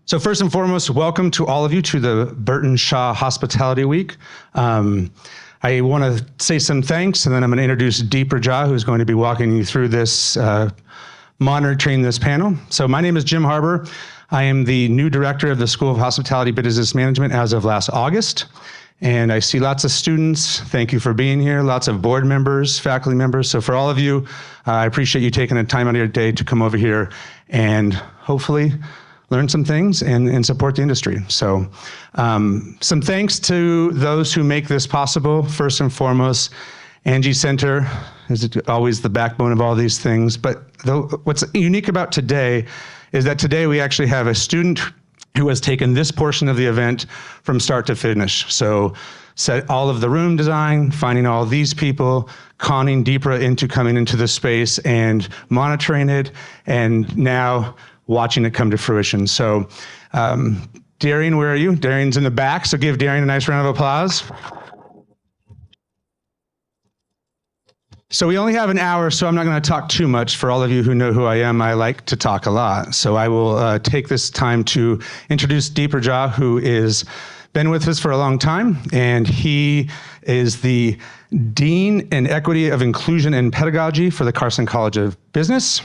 So first and foremost, welcome to all of you to the Burton Shaw Hospitality Week. I want to say some thanks, and then I'm going to introduce Deepa Jha, who's going to be walking you through this, monitoring this panel. So my name is Jim Harbour. I am the new director of the School of Hospitality Business Management as of last August. And I see lots of students. Thank you for being here. Lots of board members, faculty members. So for all of you, I appreciate you taking the time out of your day to come over here and hopefully learn some things and support the industry. So some thanks to those who make this possible. First and foremost, Angie Center is always the backbone of all these things. But what's unique about today is that today we actually have a student who has taken this portion of the event from start to finish. So set all of the room design, finding all these people, conning Deepa into coming into the space and monitoring it, and now watching it come to fruition. So Darian, where are you? Darian's in the back, so give Darian a nice round of applause. So we only have an hour, so I'm not going to talk too much. For all of you who know who I am, I like to talk a lot. So I will take this time to introduce Deepa Jha, who is been with us for a long time, and he is the Dean in Equity of Inclusion and Pedagogy for the Carson College of Business.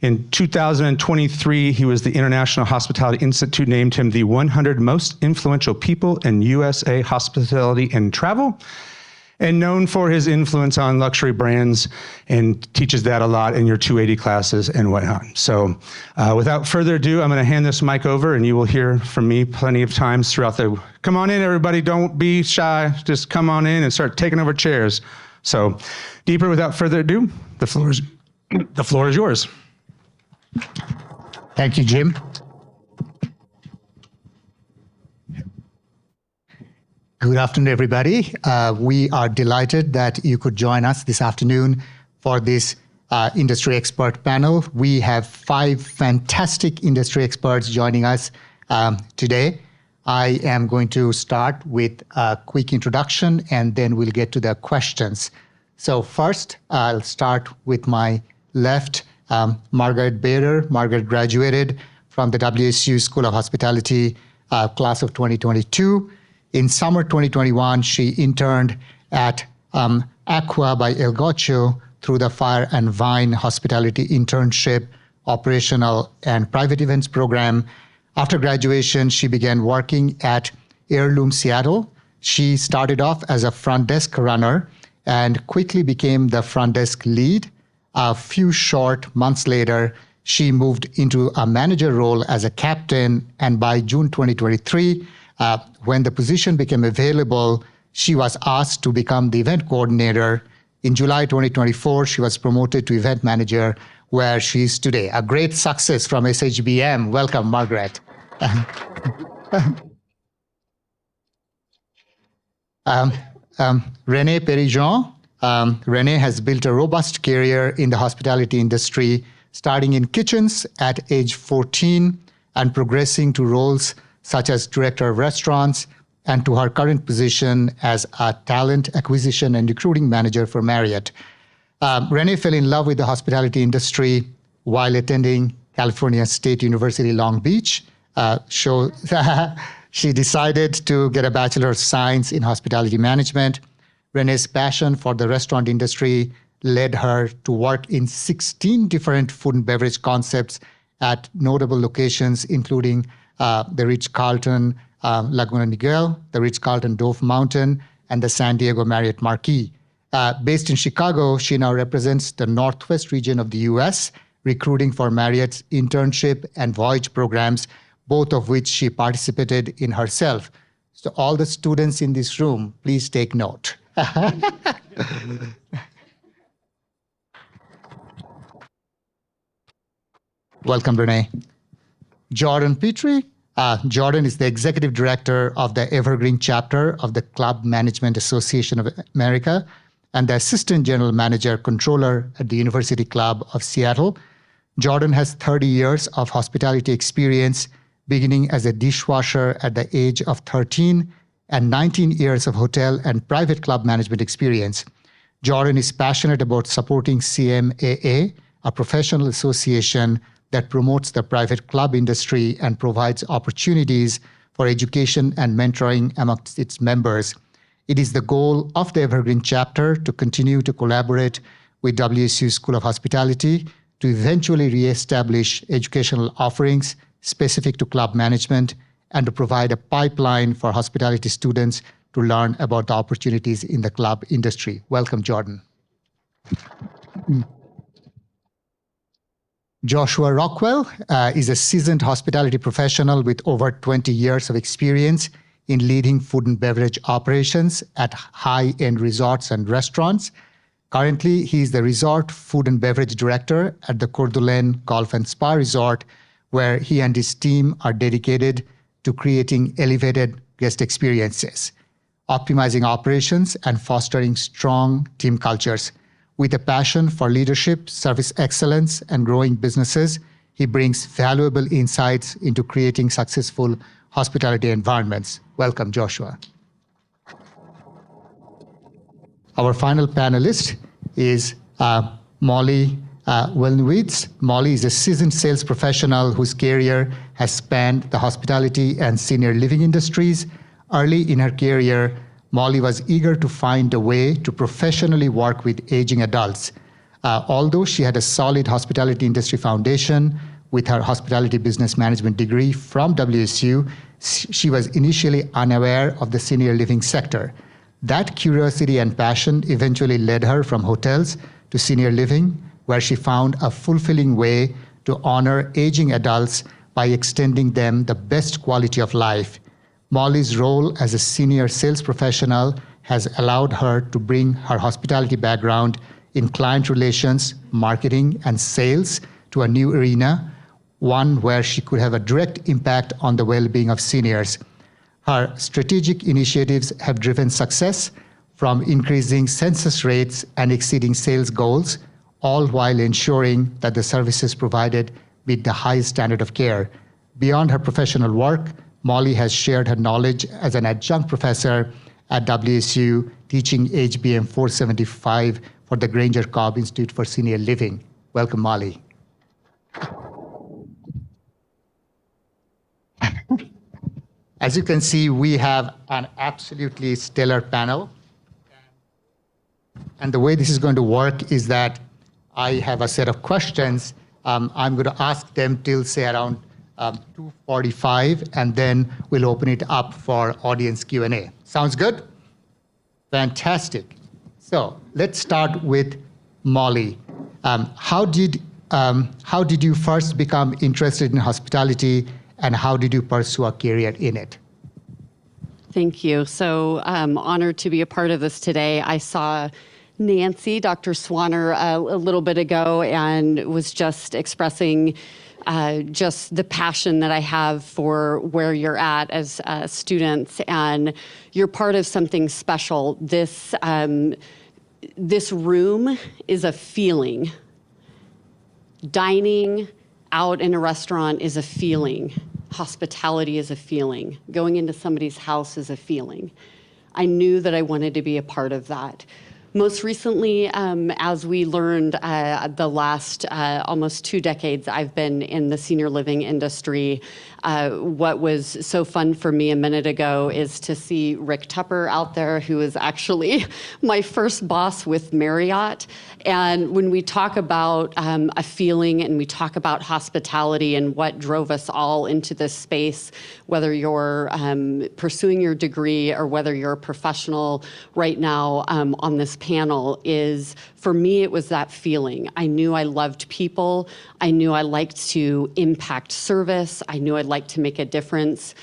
In 2023, he was the International Hospitality Institute named him the 100 most influential people in USA hospitality and travel, and known for his influence on luxury brands, and teaches that a lot in your 280 classes and whatnot. So without further ado, I'm gonna hand this mic over, and you will hear from me plenty of times throughout the, come on in everybody, don't be shy, just come on in and start taking over chairs. So Deepa, without further ado, the floor is yours. Thank you, Jim. Good afternoon, everybody. We are delighted that you could join us this afternoon for this industry expert panel. We have 5 fantastic industry experts joining us today. I am going to start with a quick introduction, and then we'll get to the questions. So first, I'll start with my left, Margaret Bader. Margaret graduated from the WSU School of Hospitality class of 2022. In summer 2021, she interned at Aqua by El Gocho through the Fire and Vine Hospitality Internship, Operational and Private Events Program. After graduation, she began working at Heirloom Seattle. She started off as a front desk runner and quickly became the front desk lead. A few short months later, she moved into a manager role as a captain, and by June 2023, when the position became available, she was asked to become the event coordinator. In July 2024, she was promoted to event manager, where she is today. A great success from SHBM. Welcome, Margaret. Renee Perijean. Renee has built a robust career in the hospitality industry, starting in kitchens at age 14 and progressing to roles such as director of restaurants, and to her current position as a talent acquisition and recruiting manager for Marriott. Renee fell in love with the hospitality industry while attending California State University, Long Beach. She decided to get a Bachelor of Science in Hospitality Management. Renee's passion for the restaurant industry led her to work in 16 different food and beverage concepts at notable locations, including the Ritz-Carlton Laguna Niguel, the Ritz-Carlton Dove Mountain, and the San Diego Marriott Marquis. Based in Chicago, she now represents the Northwest region of the US, recruiting for Marriott's internship and voyage programs, both of which she participated in herself. So all the students in this room, please take note. Welcome, Renee. Jordan Petrie. Jordan is the executive director of the Evergreen chapter of the Club Management Association of America and the assistant general manager controller at the University Club of Seattle. Jordan has 30 years of hospitality experience, beginning as a dishwasher at the age of 13 and 19 years of hotel and private club management experience. Jordan is passionate about supporting CMAA, a professional association that promotes the private club industry and provides opportunities for education and mentoring amongst its members. It is the goal of the Evergreen chapter to continue to collaborate with WSU School of Hospitality to eventually reestablish educational offerings specific to club management and to provide a pipeline for hospitality students to learn about the opportunities in the club industry. Welcome, Jordan. Joshua Rockwell is a seasoned hospitality professional with over 20 years of experience in leading food and beverage operations at high-end resorts and restaurants. Currently, he is the Resort Food and Beverage Director at the Coeur d'Alene Golf and Spa Resort, where he and his team are dedicated to creating elevated guest experiences, optimizing operations, and fostering strong team cultures. With a passion for leadership, service excellence, and growing businesses, he brings valuable insights into creating successful hospitality environments. Welcome, Joshua. Our final panelist is Molly Wilnowitz. Molly is a seasoned sales professional whose career has spanned the hospitality and senior living industries. Early in her career, Molly was eager to find a way to professionally work with aging adults. Although she had a solid hospitality industry foundation with her hospitality business management degree from WSU, she was initially unaware of the senior living sector. That curiosity and passion eventually led her from hotels to senior living, where she found a fulfilling way to honor aging adults by extending them the best quality of life. Molly's role as a senior sales professional has allowed her to bring her hospitality background in client relations, marketing, and sales to a new arena, one where she could have a direct impact on the well-being of seniors. Her strategic initiatives have driven success, from increasing census rates and exceeding sales goals, all while ensuring that the services provided meet the highest standard of care. Beyond her professional work, Molly has shared her knowledge as an adjunct professor at WSU, teaching HBM 475 for the Granger Cobb Institute for Senior Living. Welcome, Molly. As you can see, we have an absolutely stellar panel. And the way this is going to work is that I have a set of questions. I'm going to ask them till, say, around 2:45, and then we'll open it up for audience Q&A. Sounds good? Fantastic. So let's start with Molly. How did you first become interested in hospitality, and how did you pursue a career in it? Thank you. So I'm honored to be a part of this today. I saw Nancy, Dr. Swanner, a little bit ago, and was just expressing just the passion that I have for where you're at as students, and you're part of something special. This room is a feeling. Dining out in a restaurant is a feeling. Hospitality is a feeling. Going into somebody's house is a feeling. I knew that I wanted to be a part of that. Most recently, as we learned the last almost 2 decades I've been in the senior living industry, what was so fun for me a minute ago is to see Rick Tupper out there, who is actually my first boss with Marriott. And when we talk about a feeling, and we talk about hospitality and what drove us all into this space, whether you're pursuing your degree or whether you're a professional right now on this panel, is, for me, it was that feeling. I knew I loved people. I knew I liked to impact service. I knew I'd like to make a difference.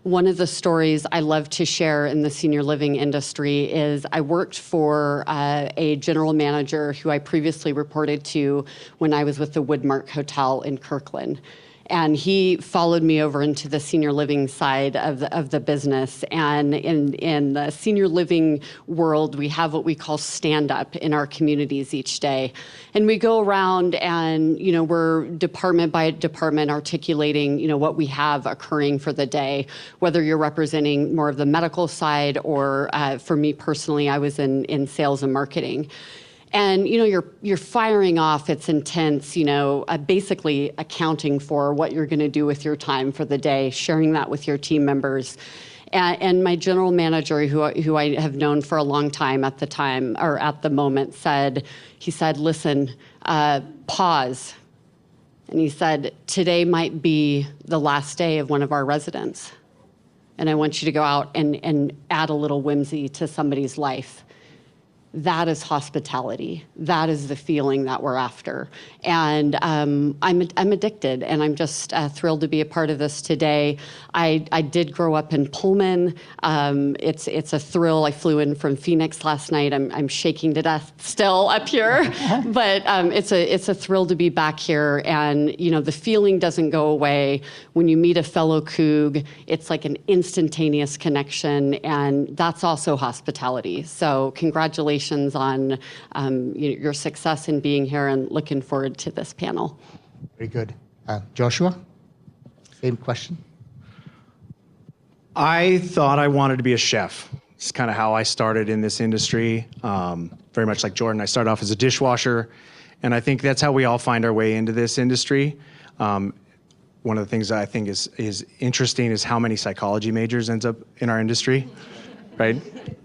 One of the stories I love to share in the senior living industry is I worked for a general manager who I previously reported to when I was with the Woodmark Hotel in Kirkland. And he followed me over into the senior living side of the business. And in the senior living world, we have what we call stand-up in our communities each day. And we go around and, we're department by department articulating, what we have occurring for the day, whether you're representing more of the medical side or, for me personally, I was in sales and marketing. And you're firing off. It's intense. Basically accounting for what you're going to do with your time for the day, sharing that with your team members. And my general manager, who I have known for a long time at the moment, said, listen, pause. And he said, today might be the last day of one of our residents. And I want you to go out and add a little whimsy to somebody's life. That is hospitality. That is the feeling that we're after. And I'm addicted, and I'm just thrilled to be a part of this today. I did grow up in Pullman. It's a thrill. I flew in from Phoenix last night. I'm shaking to death still up here, but it's a thrill to be back here. And the feeling doesn't go away when you meet a fellow Coug. It's like an instantaneous connection, and that's also hospitality. So congratulations on your success in being here, and looking forward to this panel. Very good. Joshua, same question. I thought I wanted to be a chef. It's kind of how I started in this industry. Very much like Jordan, I started off as a dishwasher, and I think that's how we all find our way into this industry. One of the things that I think is interesting is how many psychology majors ends up in our industry, right?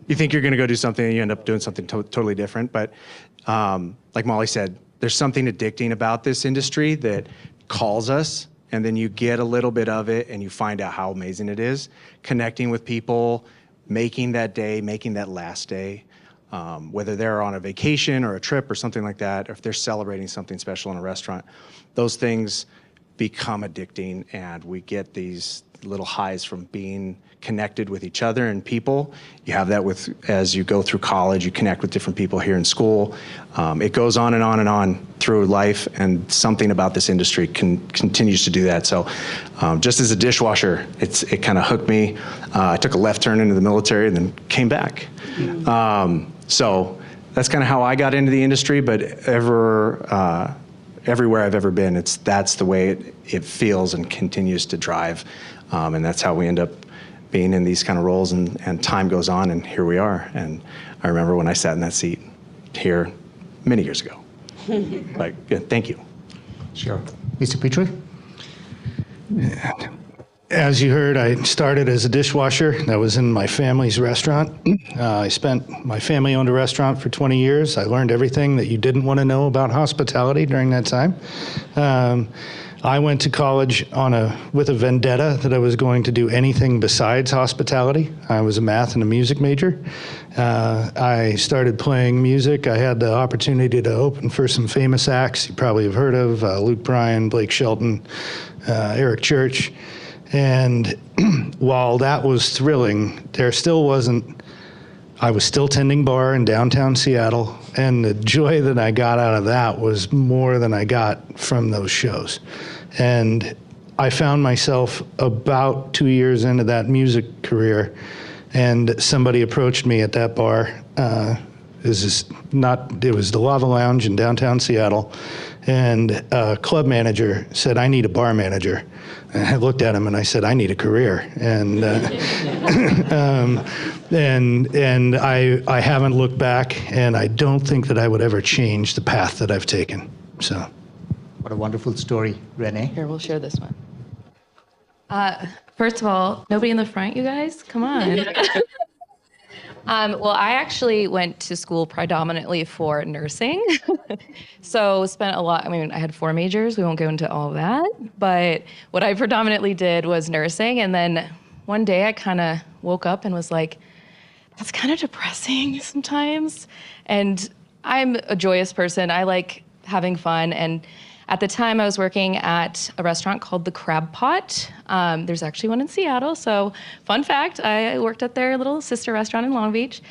You think you're going to go do something, and you end up doing something totally different. But like Molly said, there's something addicting about this industry that calls us, and then you get a little bit of it, and you find out how amazing it is. Connecting with people, making that day, making that last day, whether they're on a vacation or a trip or something like that, or if they're celebrating something special in a restaurant, those things become addicting, and we get these little highs from being connected with each other and people. You have that as you go through college, you connect with different people here in school. It goes on and on and on through life, and something about this industry continues to do that. So just as a dishwasher, it kind of hooked me. I took a left turn into the military and then came back. So that's kind of how I got into the industry, but everywhere I've ever been, that's the way it feels and continues to drive. And that's how we end up being in these kind of roles, and time goes on, and here we are. And I remember when I sat in that seat here many years ago. Like, yeah, thank you. Sure. Mr. Petrie? As you heard, I started as a dishwasher. That was in my family's restaurant. My family owned a restaurant for 20 years. I learned everything that you didn't want to know about hospitality during that time. I went to college with a vendetta that I was going to do anything besides hospitality. I was a math and a music major. I started playing music. I had the opportunity to open for some famous acts you probably have heard of, Luke Bryan, Blake Shelton, Eric Church. And while that was thrilling, I was still tending bar in downtown Seattle, and the joy that I got out of that was more than I got from those shows. And I found myself about 2 years into that music career, and somebody approached me at that bar. It was the Lava Lounge in downtown Seattle, and a club manager said, "I need a bar manager." And I looked at him and I said, "I need a career." And and I haven't looked back, and I don't think that I would ever change the path that I've taken. So, What a wonderful story, Renee. Here, we'll share this one. First of all, nobody in the front, you guys? Come on. Well, I actually went to school predominantly for nursing. So spent a lot, I had 4 majors. We won't go into all of that. But what I predominantly did was nursing. And then one day I kind of woke up and was like, that's kind of depressing sometimes. And I'm a joyous person. I like having fun. And at the time I was working at a restaurant called The Crab Pot. There's actually one in Seattle. So fun fact, I worked at their little sister restaurant in Long Beach.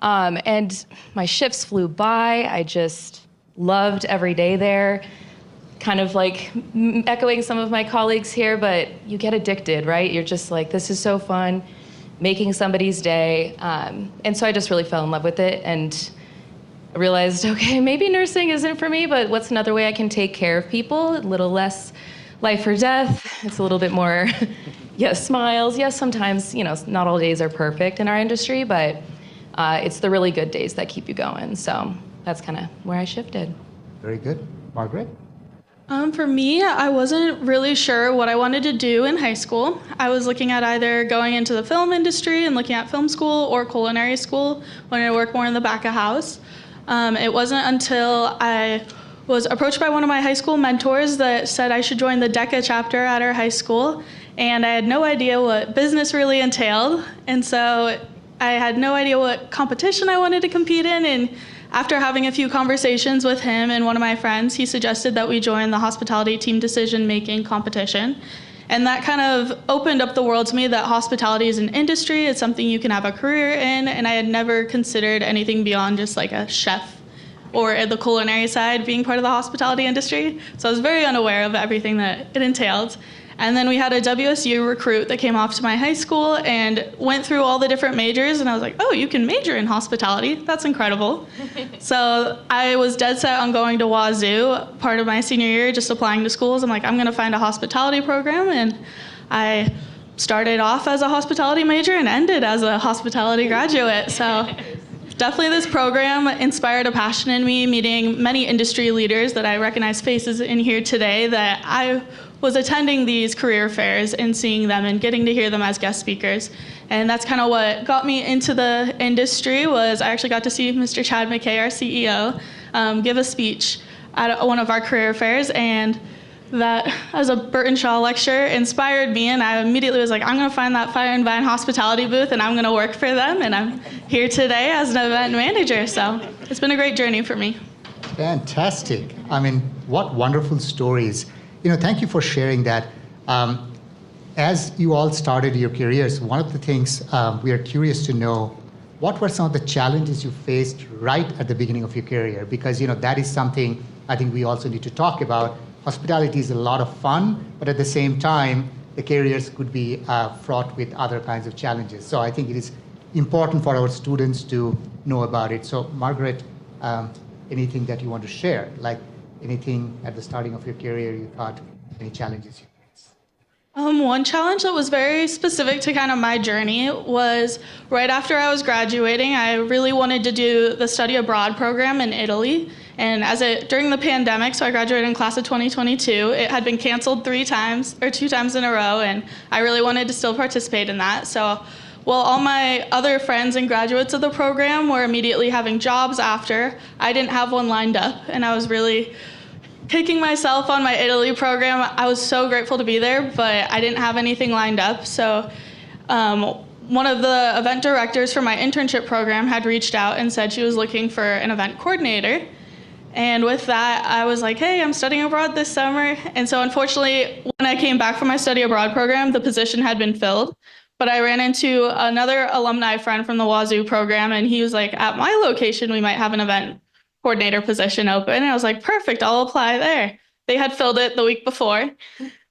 And my shifts flew by. I just loved every day there. Kind of like echoing some of my colleagues here, but you get addicted, right? You're just like, this is so fun, making somebody's day. And so I just really fell in love with it. And I realized, okay, maybe nursing isn't for me, but what's another way I can take care of people? A little less life or death. It's a little bit more, yes, smiles. Yes, sometimes, not all days are perfect in our industry, but it's the really good days that keep you going. So that's kind of where I shifted. Very good. Margaret? For me, I wasn't really sure what I wanted to do in high school. I was looking at either going into the film industry and looking at film school or culinary school, wanting to work more in the back of house. It wasn't until I was approached by one of my high school mentors that said I should join the DECA chapter at our high school, and I had no idea what business really entailed, and so I had no idea what competition I wanted to compete in, and after having a few conversations with him and one of my friends, he suggested that we join the hospitality team decision-making competition. And that kind of opened up the world to me that hospitality is an industry, it's something you can have a career in, and I had never considered anything beyond just like a chef or the culinary side being part of the hospitality industry. So I was very unaware of everything that it entailed. And then we had a WSU recruit that came off to my high school and went through all the different majors, and I was like, oh, you can major in hospitality? That's incredible. So I was dead set on going to Wazoo part of my senior year, just applying to schools. I'm like, I'm gonna find a hospitality program, and I started off as a hospitality major and ended as a hospitality graduate. So definitely this program inspired a passion in me, meeting many industry leaders that I recognize faces in here today that I was attending these career fairs and seeing them and getting to hear them as guest speakers. And that's kind of what got me into the industry. Was I actually got to see Mr. Chad McKay, our CEO, give a speech at one of our career fairs, and that as a Burton Shaw lecture inspired me, and I immediately was like, I'm gonna find that Fire and Vine hospitality booth and I'm gonna work for them, and I'm here today as an event manager, so it's been a great journey for me. Fantastic. I mean, what wonderful stories. Thank you for sharing that. As you all started your careers, one of the things we are curious to know, what were some of the challenges you faced right at the beginning of your career? Because that is something I think we also need to talk about. Hospitality is a lot of fun, but at the same time, the careers could be fraught with other kinds of challenges. So I think it is important for our students to know about it. So Margaret, anything that you want to share? Like anything at the starting of your career you thought, any challenges you faced? One challenge that was very specific to kind of my journey was right after I was graduating, I really wanted to do the study abroad program in Italy. And during the pandemic, so I graduated in class of 2022, it had been canceled 2 times in a row, and I really wanted to still participate in that. So while all my other friends and graduates of the program were immediately having jobs after, I didn't have one lined up, and I was really kicking myself on my Italy program. I was so grateful to be there, but I didn't have anything lined up. So one of the event directors for my internship program had reached out and said she was looking for an event coordinator. And with that, I was like, hey, I'm studying abroad this summer. And so unfortunately, when I came back from my study abroad program, the position had been filled. But I ran into another alumni friend from the Wazoo program, and he was like, at my location, we might have an event coordinator position open. And I was like, perfect, I'll apply there. They had filled it the week before.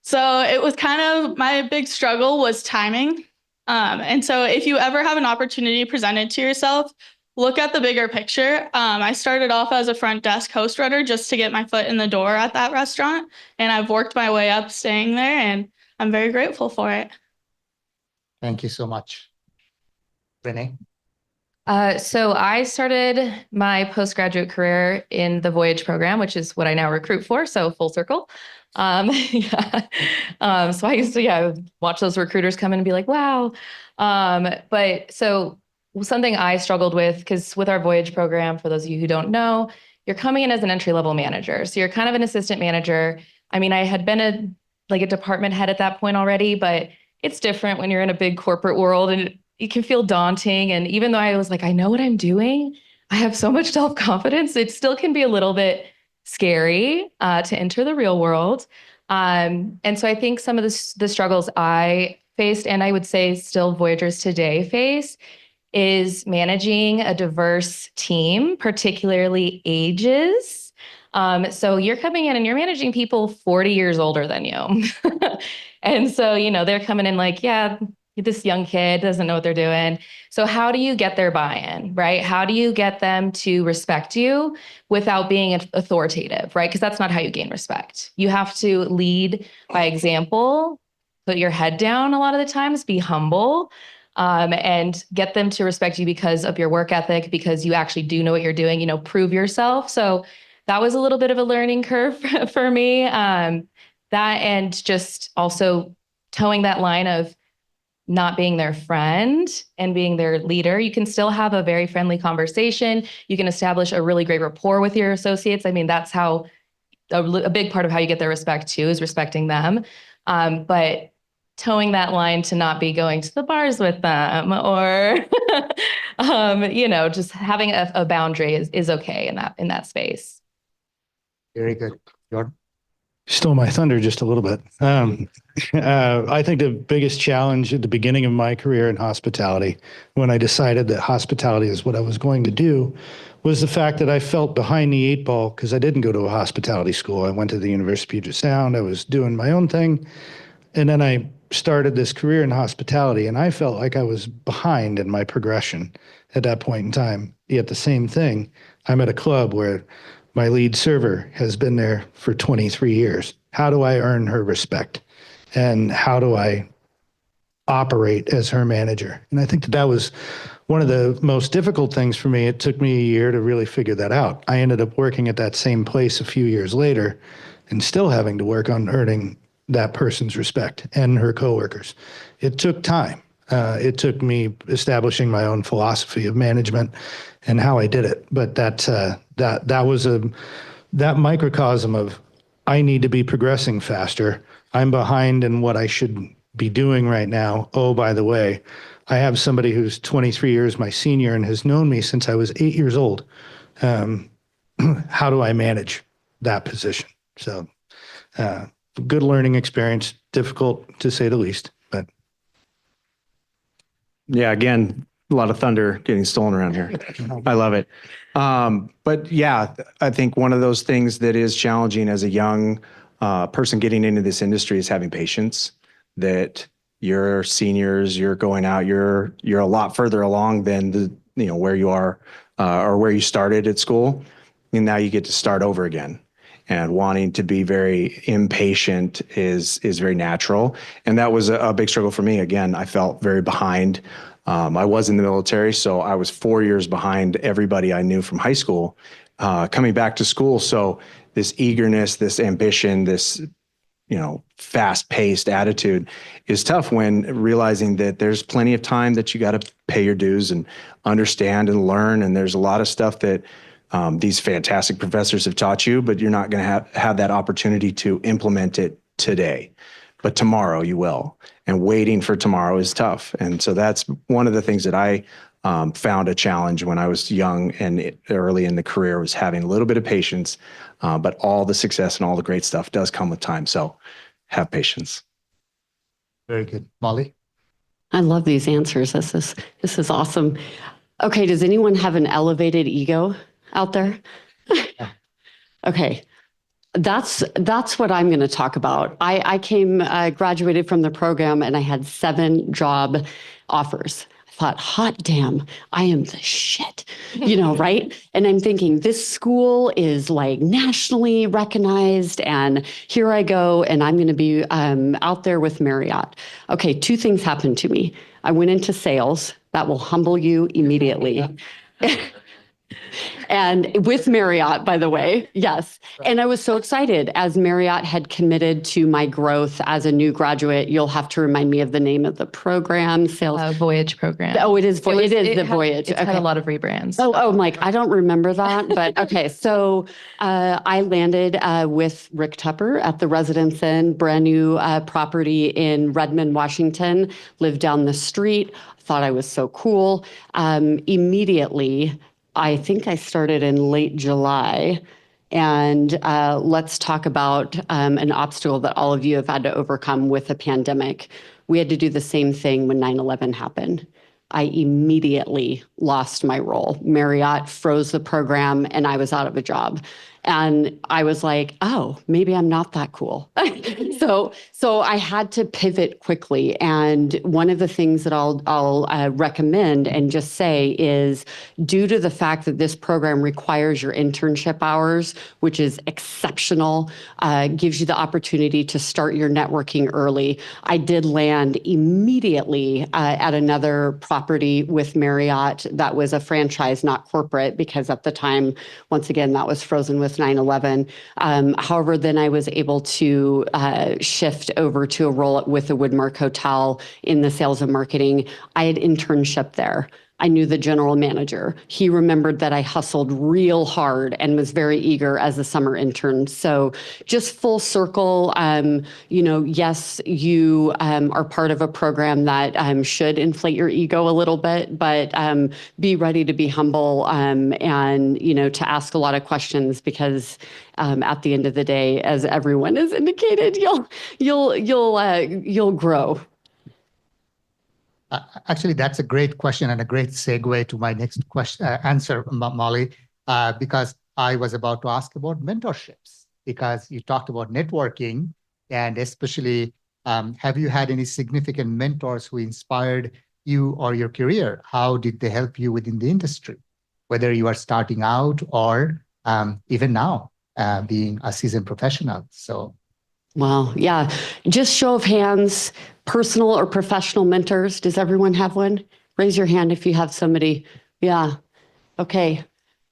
So it was kind of, my big struggle was timing. And so if you ever have an opportunity presented to yourself, look at the bigger picture. I started off as a front desk host runner just to get my foot in the door at that restaurant. And I've worked my way up staying there, and I'm very grateful for it. Thank you so much. Renee? So I started my postgraduate career in the Voyage program, which is what I now recruit for. So full circle. Yeah. So I used to, watch those recruiters come in and be like, wow. But so something I struggled with, because with our Voyage program, for those of you who don't know, you're coming in as an entry-level manager. So you're kind of an assistant manager. I mean, I had been a department head at that point already, but it's different when you're in a big corporate world, and it can feel daunting. And even though I was like, I know what I'm doing, I have so much self-confidence, it still can be a little bit scary to enter the real world. And so I think some of the struggles I faced, and I would say still Voyagers today face, is managing a diverse team, particularly ages. So you're coming in and you're managing people 40 years older than you. And so, they're coming in like, yeah, this young kid doesn't know what they're doing. So how do you get their buy-in, right? How do you get them to respect you without being authoritative, right? Because that's not how you gain respect. You have to lead by example, put your head down a lot of the times, be humble. and get them to respect you because of your work ethic, because you actually do know what you're doing, prove yourself. So that was a little bit of a learning curve for me. That and just also towing that line of not being their friend and being their leader. You can still have a very friendly conversation. You can establish a really great rapport with your associates. I mean, that's how a big part of how you get their respect too, is respecting them. But towing that line to not be going to the bars with them or, just having a boundary is okay in that space. Very good. Jordan? Stole my thunder just a little bit. I think the biggest challenge at the beginning of my career in hospitality, when I decided that hospitality is what I was going to do, was the fact that I felt behind the eight ball because I didn't go to a hospitality school. I went to the University of Puget Sound. I was doing my own thing. And then I started this career in hospitality, and I felt like I was behind in my progression at that point in time. Yet the same thing, I'm at a club where my lead server has been there for 23 years. How do I earn her respect? And how do I operate as her manager? And I think that was one of the most difficult things for me. It took me a year to really figure that out. I ended up working at that same place a few years later and still having to work on earning that person's respect and her coworkers. It took time. It took me establishing my own philosophy of management and how I did it. But that was that microcosm of I need to be progressing faster. I'm behind in what I should be doing right now. Oh, by the way, I have somebody who's 23 years my senior and has known me since I was 8 years old. How do I manage that position? So good learning experience, difficult to say the least, but. Yeah, again, a lot of thunder getting stolen around here. I love it. But yeah, I think one of those things that is challenging as a young person getting into this industry is having patience. That you're seniors, you're going out, you're a lot further along than where you are or where you started at school, and now you get to start over again. And wanting to be very impatient is very natural. And that was a big struggle for me. Again, I felt very behind. I was in the military, so I was 4 years behind everybody I knew from high school coming back to school. So this eagerness, this ambition, this fast-paced attitude is tough when realizing that there's plenty of time that you got to pay your dues and understand and learn. And there's a lot of stuff that these fantastic professors have taught you, but you're not going to have that opportunity to implement it today. But tomorrow you will. And waiting for tomorrow is tough. And so that's one of the things that I found a challenge when I was young and early in the career, was having a little bit of patience. But all the success and all the great stuff does come with time. So have patience. Very good. Molly? I love these answers. This is awesome. Okay, does anyone have an elevated ego out there? Okay. That's what I'm going to talk about. I graduated from the program and I had 7 job offers. I thought, hot damn, I am the shit, right? And I'm thinking this school is like nationally recognized, and here I go, and I'm going to be out there with Marriott. Okay, 2 things happened to me. I went into sales. That will humble you immediately. And with Marriott, by the way, yes. And I was so excited as Marriott had committed to my growth as a new graduate. You'll have to remind me of the name of the program. Sales Voyage program. Oh, it is the Voyage. It's had a lot of rebrands. Oh, I'm like, I don't remember that, but okay. So I landed with Rick Tupper at the Residence Inn, brand new property in Redmond, Washington. Lived down the street. Thought I was so cool. Immediately, I think I started in late July. And let's talk about an obstacle that all of you have had to overcome with a pandemic. We had to do the same thing when 9/11 happened. I immediately lost my role. Marriott froze the program and I was out of a job. And I was like, oh, maybe I'm not that cool. So I had to pivot quickly. And one of the things that I'll recommend and just say is, due to the fact that this program requires your internship hours, which is exceptional, gives you the opportunity to start your networking early. I did land immediately at another property with Marriott that was a franchise, not corporate, because at the time, once again, that was frozen with 9/11. However, then I was able to shift over to a role with the Woodmark Hotel in the sales and marketing. I had internship there. I knew the general manager. He remembered that I hustled real hard and was very eager as a summer intern. So just full circle, yes, you are part of a program that should inflate your ego a little bit, but be ready to be humble and, to ask a lot of questions, because at the end of the day, as everyone has indicated, you'll grow. Actually, that's a great question and a great segue to my next question, answer, Molly, because I was about to ask about mentorships, because you talked about networking, and especially, have you had any significant mentors who inspired you or your career? How did they help you within the industry, whether you are starting out or even now being a seasoned professional? So. Well, yeah. Just show of hands, personal or professional mentors. Does everyone have one? Raise your hand if you have somebody. Yeah. Okay.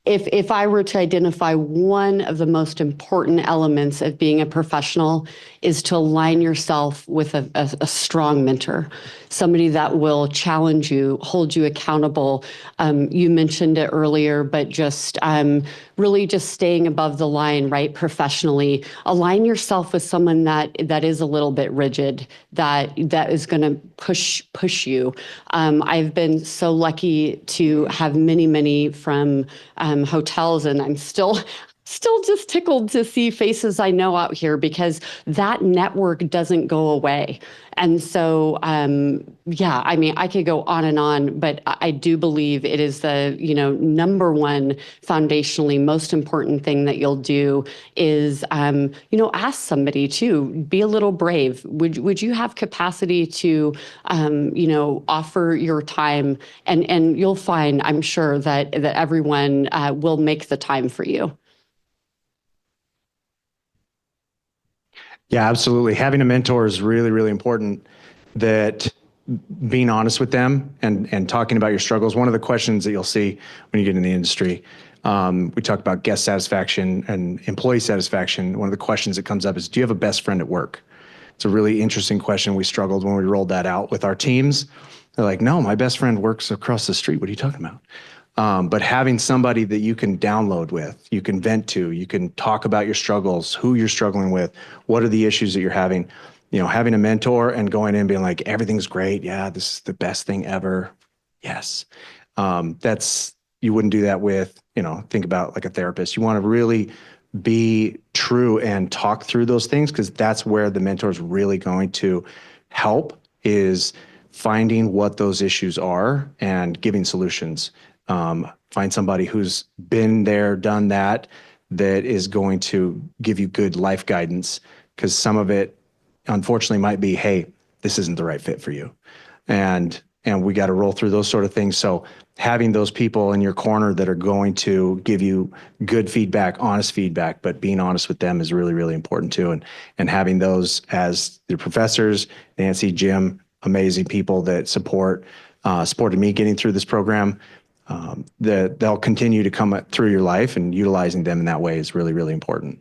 If I were to identify one of the most important elements of being a professional, is to align yourself with a strong mentor, somebody that will challenge you, hold you accountable. You mentioned it earlier, but just really just staying above the line, right? Professionally, align yourself with someone that is a little bit rigid, that is going to push you. I've been so lucky to have many from hotels, and I'm still just tickled to see faces I know out here, because that network doesn't go away. And so, I could go on and on, but I do believe it is the, number one foundationally most important thing that you'll do is, ask somebody to be a little brave. Would you have capacity to, offer your time? And you'll find, I'm sure, that everyone will make the time for you. Yeah, absolutely. Having a mentor is really, really important. That being honest with them and talking about your struggles. One of the questions that you'll see when you get in the industry, we talk about guest satisfaction and employee satisfaction. One of the questions that comes up is, do you have a best friend at work? It's a really interesting question. We struggled when we rolled that out with our teams. They're like, no, my best friend works across the street. What are you talking about? But having somebody that you can download with, you can vent to, you can talk about your struggles, who you're struggling with, what are the issues that you're having, having a mentor and going in and being like, everything's great. Yeah, this is the best thing ever. Yes. You wouldn't do that with, think about like a therapist. You want to really be true and talk through those things, because that's where the mentor is really going to help, is finding what those issues are and giving solutions. Find somebody who's been there, done that, that is going to give you good life guidance, because some of it, unfortunately, might be, hey, this isn't the right fit for you. And we got to roll through those sort of things. So having those people in your corner that are going to give you good feedback, honest feedback, but being honest with them is really, really important too. And having those as your professors, Nancy, Jim, amazing people that supported me getting through this program. That they'll continue to come through your life, and utilizing them in that way is really, really important.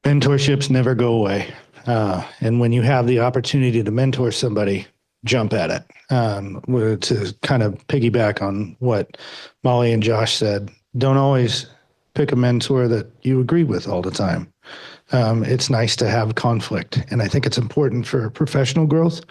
Mentorships never go away. And when you have the opportunity to mentor somebody, jump at it. To kind of piggyback on what Molly and Josh said, don't always pick a mentor that you agree with all the time. It's nice to have conflict. And I think it's important for professional growth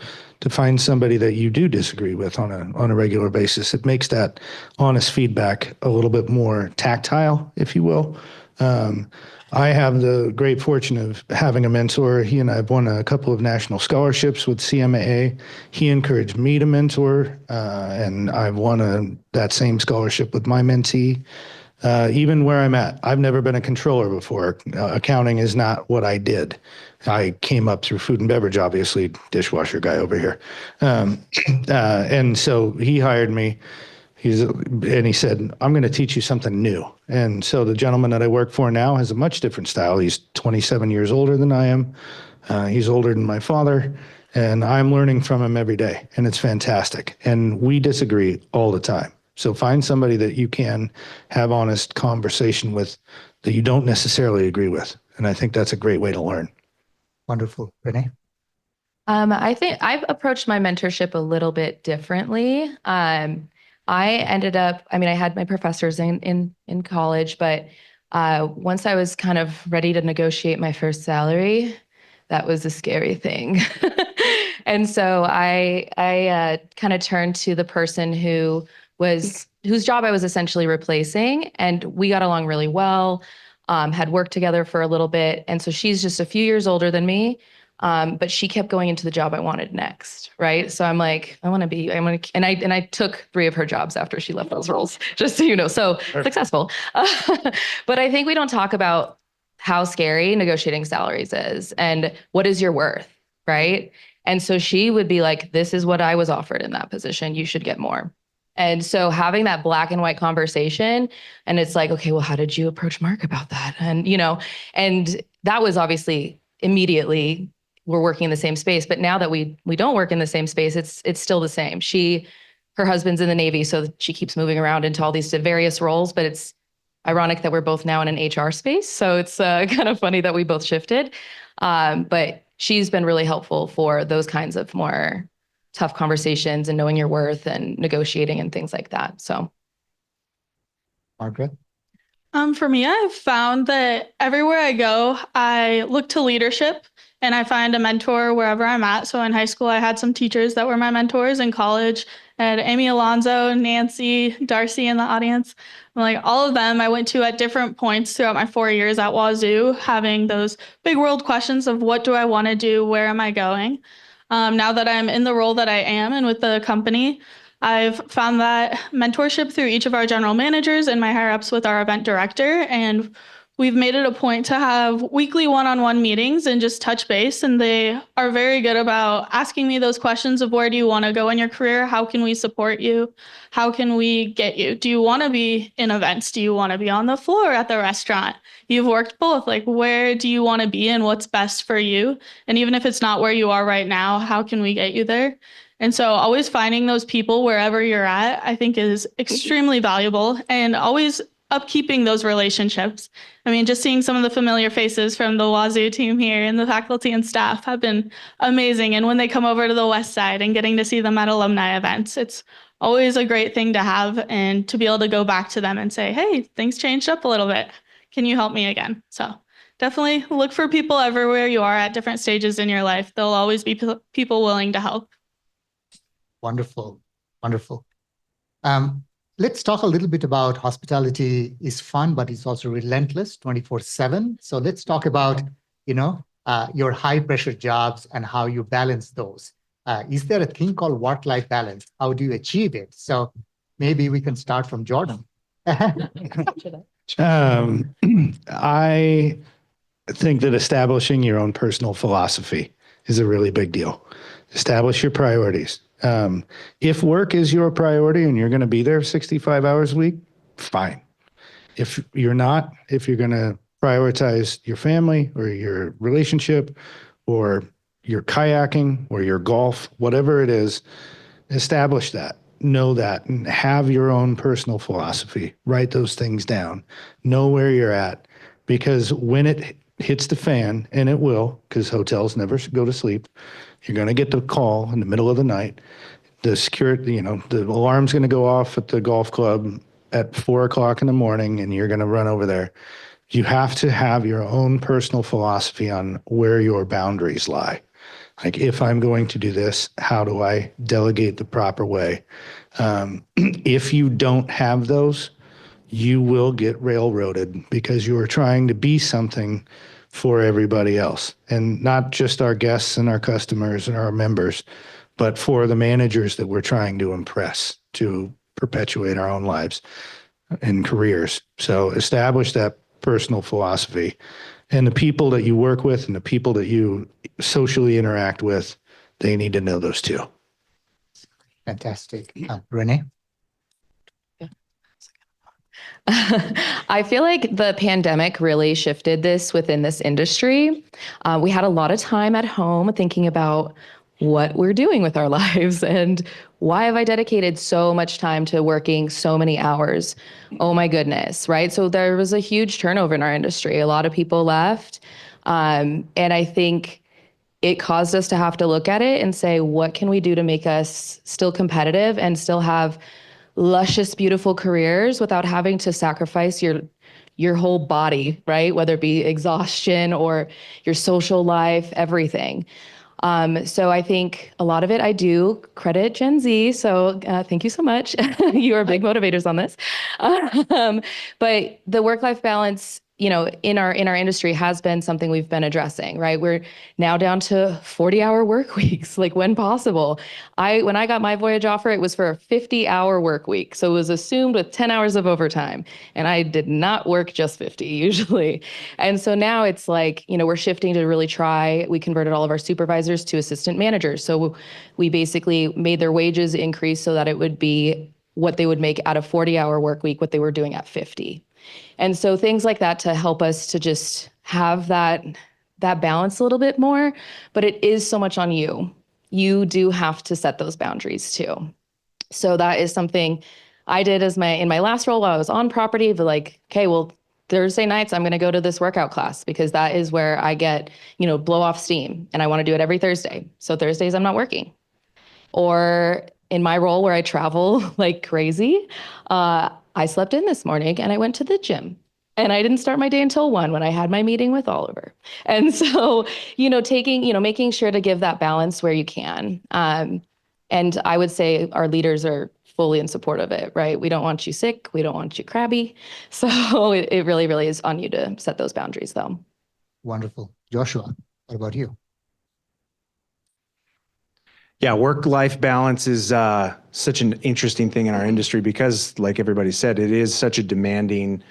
to find somebody that you do disagree with on a regular basis. It makes that honest feedback a little bit more tactile, if you will. I have the great fortune of having a mentor. He and I have won a couple of national scholarships with CMAA. He encouraged me to mentor, and I've won that same scholarship with my mentee. Even where I'm at, I've never been a controller before. Accounting is not what I did. I came up through food and beverage, obviously, dishwasher guy over here. And so he hired me. And he said, I'm going to teach you something new. And so the gentleman that I work for now has a much different style. He's 27 years older than I am. He's older than my father. And I'm learning from him every day. And it's fantastic. And we disagree all the time. So find somebody that you can have honest conversation with that you don't necessarily agree with. And I think that's a great way to learn. Wonderful. Renee? I think I've approached my mentorship a little bit differently. I ended up, I mean, I had my professors in college, but once I was kind of ready to negotiate my first salary, that was a scary thing. And so I kind of turned to the person whose job I was essentially replacing, and we got along really well, had worked together for a little bit. And so she's just a few years older than me. But she kept going into the job I wanted next, right? So I'm like, and I took 3 of her jobs after she left those roles, just so you know, so successful. But I think we don't talk about how scary negotiating salaries is and what is your worth, right? And so she would be like, this is what I was offered in that position. You should get more. And so having that black and white conversation, and it's like, okay, well, how did you approach Mark about that? And, and that was obviously immediately we're working in the same space. But now that we don't work in the same space, it's still the same. Her husband's in the Navy, so she keeps moving around into all these various roles, but it's ironic that we're both now in an HR space. So it's kind of funny that we both shifted. But she's been really helpful for those kinds of more tough conversations and knowing your worth and negotiating and things like that. So. Margaret? For me, I've found that everywhere I go, I look to leadership and I find a mentor wherever I'm at. So in high school, I had some teachers that were my mentors. In college, I had Amy Alonzo, Nancy, Darcy in the audience. Like all of them I went to at different points throughout my 4 years at Wazoo, having those big world questions of what do I want to do? Where am I going? Now that I'm in the role that I am and with the company, I've found that mentorship through each of our general managers and my higher ups with our event director. And we've made it a point to have weekly one-on-one meetings and just touch base. And they are very good about asking me those questions of where do you want to go in your career? How can we support you? How can we get you? Do you want to be in events? Do you want to be on the floor at the restaurant? You've worked both. Like, where do you want to be and what's best for you? And even if it's not where you are right now, how can we get you there? And so always finding those people wherever you're at, I think is extremely valuable, and always upkeeping those relationships. I mean, just seeing some of the familiar faces from the Wazoo team here and the faculty and staff have been amazing. And when they come over to the West Side and getting to see them at alumni events, it's always a great thing to have, and to be able to go back to them and say, hey, things changed up a little bit. Can you help me again? So definitely look for people everywhere you are at different stages in your life. There'll always be people willing to help. Wonderful. Wonderful. Let's talk a little bit about hospitality is fun, but it's also relentless 24/7. So let's talk about, your high pressure jobs and how you balance those. Is there a thing called work-life balance? How do you achieve it? So maybe we can start from Jordan. I think that establishing your own personal philosophy is a really big deal. Establish your priorities. If work is your priority and you're going to be there 65 hours a week, fine. If you're not, if you're going to prioritize your family or your relationship or your kayaking or your golf, whatever it is, establish that. Know that and have your own personal philosophy. Write those things down. Know where you're at, because when it hits the fan, and it will, because hotels never go to sleep, you're going to get the call in the middle of the night. The security, the alarm's going to go off at the golf club at 4:00 in the morning, and you're going to run over there. You have to have your own personal philosophy on where your boundaries lie. Like, if I'm going to do this, how do I delegate the proper way? If you don't have those, you will get railroaded because you are trying to be something for everybody else, and not just our guests and our customers and our members, but for the managers that we're trying to impress to perpetuate our own lives. and careers. So establish that personal philosophy, and the people that you work with and the people that you socially interact with, they need to know those too. Fantastic. Renee? I feel like the pandemic really shifted this within this industry. We had a lot of time at home thinking about what we're doing with our lives and why have I dedicated so much time to working so many hours? Oh my goodness, right? So there was a huge turnover in our industry. A lot of people left. And I think it caused us to have to look at it and say, what can we do to make us still competitive and still have luscious, beautiful careers without having to sacrifice your whole body, right? Whether it be exhaustion or your social life, everything. So I think a lot of it I do credit Gen Z. So thank you so much. You are big motivators on this. But the work-life balance, you know, in our industry has been something we've been addressing, right? We're now down to 40-hour work weeks, like when possible. When I got my Voyage offer, it was for a 50-hour work week. So it was assumed with 10 hours of overtime. And I did not work just 50 usually. And so now it's like, you know, we're shifting to really we converted all of our supervisors to assistant managers. So we basically made their wages increase so that it would be what they would make at a 40-hour work week, what they were doing at 50. And so things like that to help us to just have that balance a little bit more, but it is so much on you. You do have to set those boundaries too. So that is something I did in my last role while I was on property, but like, okay, well, Thursday nights, I'm going to go to this workout class because that is where I get, you know, blow off steam, and I want to do it every Thursday. So Thursdays I'm not working. Or in my role where I travel like crazy, I slept in this morning and I went to the gym, and I didn't start my day until 1 when I had my meeting with Oliver. And so, you know, making sure to give that balance where you can. And I would say our leaders are fully in support of it, right? We don't want you sick. We don't want you crabby. So it really, really is on you to set those boundaries though. Wonderful. Joshua, what about you? Yeah, work-life balance is such an interesting thing in our industry because, like everybody said, it is such a demanding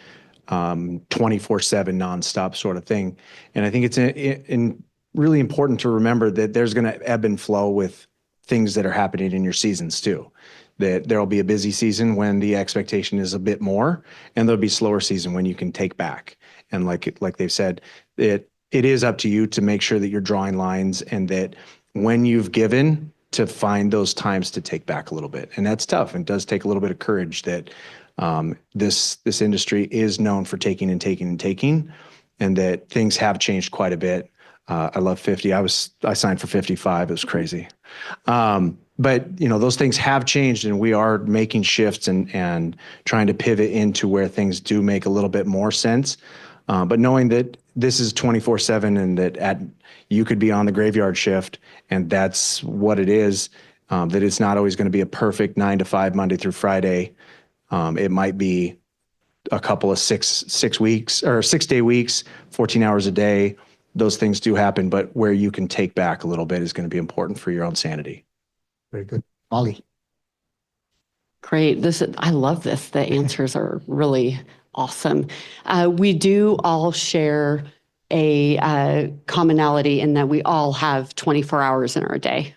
24/7 nonstop sort of thing. And I think it's really important to remember that there's going to ebb and flow with things that are happening in your seasons too. That there'll be a busy season when the expectation is a bit more, and there'll be slower season when you can take back. And like they've said, it is up to you to make sure that you're drawing lines, and that when you've given, to find those times to take back a little bit. And that's tough. And does take a little bit of courage that this industry is known for taking and taking and taking, and that things have changed quite a bit. I love 50. I signed for 55. It was crazy. But you know, those things have changed, and we are making shifts and trying to pivot into where things do make a little bit more sense. But knowing that this is 24/7 and that you could be on the graveyard shift, and that's what it is, that it's not always going to be a perfect 9 to 5 Monday through Friday. It might be a couple of 6 weeks or 6-day weeks, 14 hours a day. Those things do happen, but where you can take back a little bit is going to be important for your own sanity. Very good. Molly. Great. I love this. The answers are really awesome. We do all share a commonality in that we all have 24 hours in our day.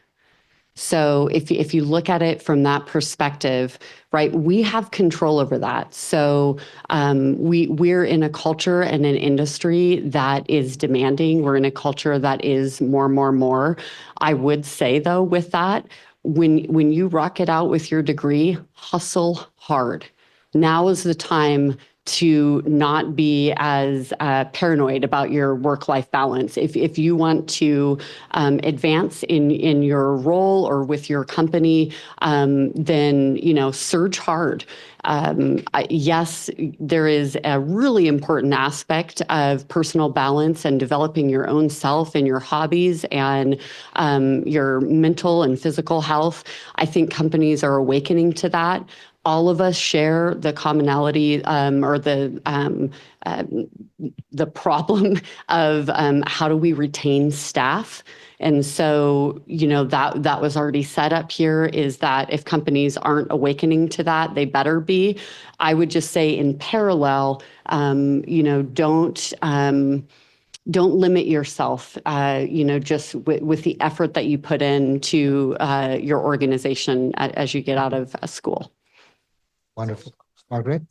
So if you look at it from that perspective, right, we have control over that. So we're in a culture and an industry that is demanding. We're in a culture that is more. I would say though, with that, when you rock it out with your degree, hustle hard. Now is the time to not be as paranoid about your work-life balance. If you want to advance in your role or with your company, then surge hard. Yes, there is a really important aspect of personal balance and developing your own self and your hobbies and your mental and physical health. I think companies are awakening to that. all of us share the commonality or the problem of how do we retain staff. And so, that was already set up here, is that if companies aren't awakening to that, they better be. I would just say in parallel, don't limit yourself, just with the effort that you put into your organization as you get out of school. Wonderful. Margaret?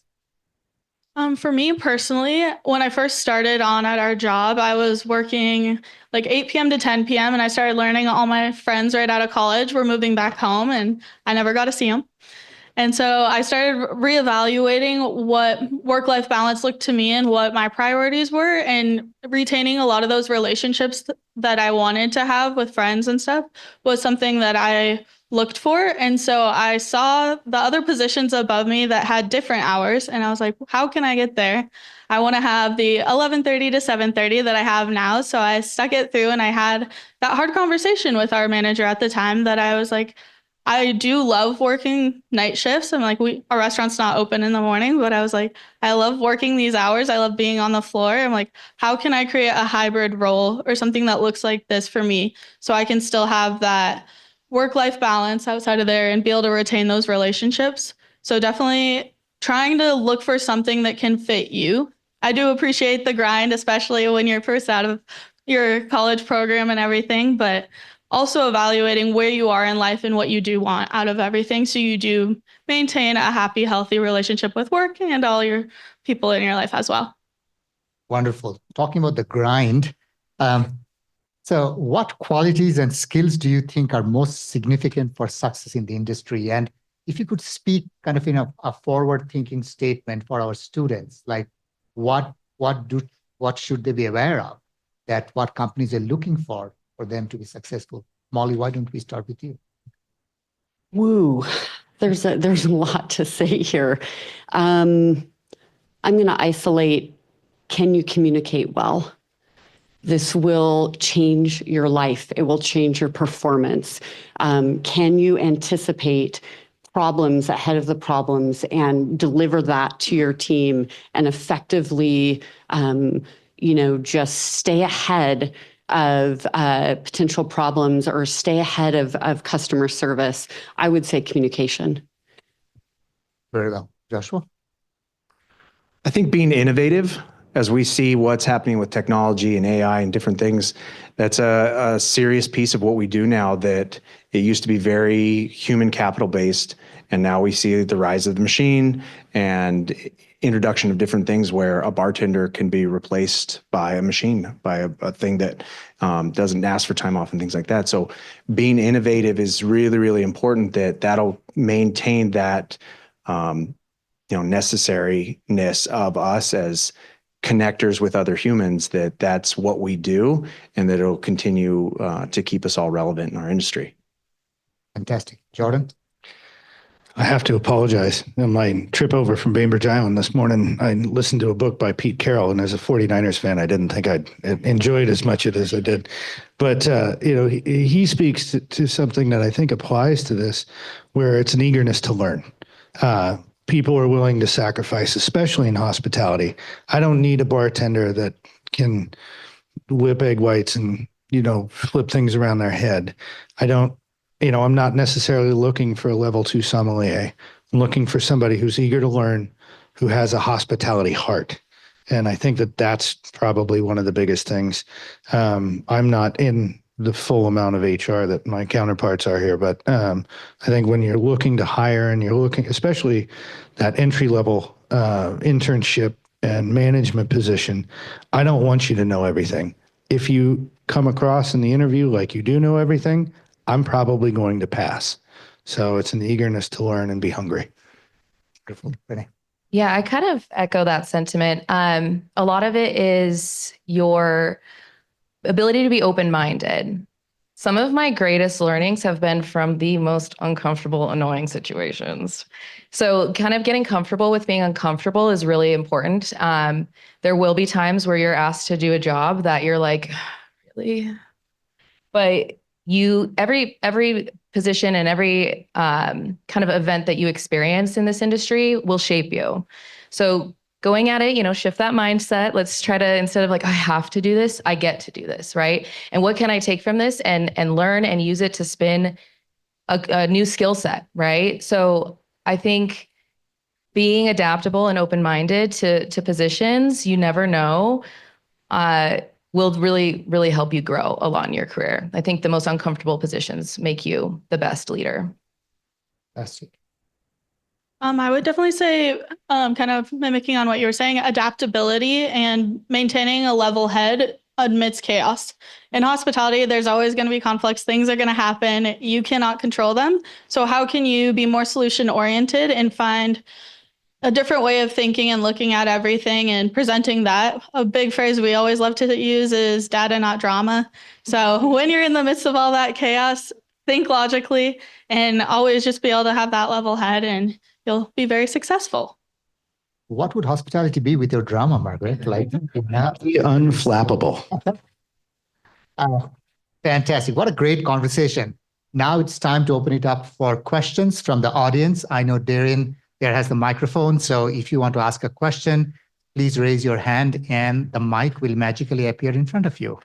For me personally, when I first started on at our job, I was working like 8 p.m. to 10 p.m. and I started learning all my friends right out of college were moving back home and I never got to see them. And so I started reevaluating what work-life balance looked to me and what my priorities were, and retaining a lot of those relationships that I wanted to have with friends and stuff was something that I looked for. And so I saw the other positions above me that had different hours, and I was like, how can I get there? I want to have the 11:30 to 7:30 that I have now. So I stuck it through, and I had that hard conversation with our manager at the time that I was like, I do love working night shifts. I'm like, our restaurant's not open in the morning, but I was like, I love working these hours. I love being on the floor. I'm like, how can I create a hybrid role or something that looks like this for me so I can still have that work-life balance outside of there and be able to retain those relationships? So definitely trying to look for something that can fit you. I do appreciate the grind, especially when you're first out of your college program and everything, but also evaluating where you are in life and what you do want out of everything, so you do maintain a happy, healthy relationship with work and all your people in your life as well. Wonderful. Talking about the grind, so what qualities and skills do you think are most significant for success in the industry? And if you could speak kind of in a forward-thinking statement for our students, like what should they be aware of, that what companies are looking for them to be successful? Molly, why don't we start with you? Woo, there's a lot to say here. I'm going to isolate, can you communicate well? This will change your life. It will change your performance. Can you anticipate problems ahead of the problems and deliver that to your team and effectively, just stay ahead of potential problems or stay ahead of customer service? I would say communication. Very well. Joshua? I think being innovative, as we see what's happening with technology and AI and different things, that's a serious piece of what we do now, that it used to be very human capital based. And now we see the rise of the machine and introduction of different things where a bartender can be replaced by a machine, by a thing that doesn't ask for time off and things like that. So being innovative is really, really important, that'll maintain that necessariness of us as connectors with other humans, that's what we do, and that it'll continue to keep us all relevant in our industry. Fantastic. Jordan? I have to apologize. On my trip over from Bainbridge Island this morning, I listened to a book by Pete Carroll, and as a 49ers fan, I didn't think I'd enjoy it as much as I did. But, he speaks to something that I think applies to this, where it's an eagerness to learn. People are willing to sacrifice, especially in hospitality. I don't need a bartender that can whip egg whites and, flip things around their head. I'm not necessarily looking for a level 2 sommelier. I'm looking for somebody who's eager to learn, who has a hospitality heart. And I think that that's probably one of the biggest things. I'm not in the full amount of HR that my counterparts are here, but I think when you're looking to hire and you're looking, especially that entry level internship and management position, I don't want you to know everything. If you come across in the interview like you do know everything, I'm probably going to pass. So it's an eagerness to learn and be hungry. Wonderful. Renee? Yeah, I kind of echo that sentiment. A lot of it is your ability to be open-minded. Some of my greatest learnings have been from the most uncomfortable, annoying situations. So kind of getting comfortable with being uncomfortable is really important. There will be times where you're asked to do a job that you're like, really? But every position and every kind of event that you experience in this industry will shape you. So going at it, shift that mindset. Let's try to, instead of like, I have to do this, I get to do this, right? And what can I take from this and learn and use it to spin a new skill set, right? So I think being adaptable and open-minded to positions, you never know, will really, really help you grow along your career. I think the most uncomfortable positions make you the best leader. Fantastic. I would definitely say, kind of mimicking on what you were saying, adaptability and maintaining a level head amidst chaos. In hospitality, there's always going to be conflicts. Things are going to happen. You cannot control them. So how can you be more solution oriented and find a different way of thinking and looking at everything and presenting that? A big phrase we always love to use is data, not drama. So when you're in the midst of all that chaos, think logically and always just be able to have that level head, and you'll be very successful. What would hospitality be with your drama, Margaret? Like, Unflappable. Fantastic. What a great conversation. Now it's time to open it up for questions from the audience. I know Darren there has the microphone. So if you want to ask a question, please raise your hand and the mic will magically appear in front of you.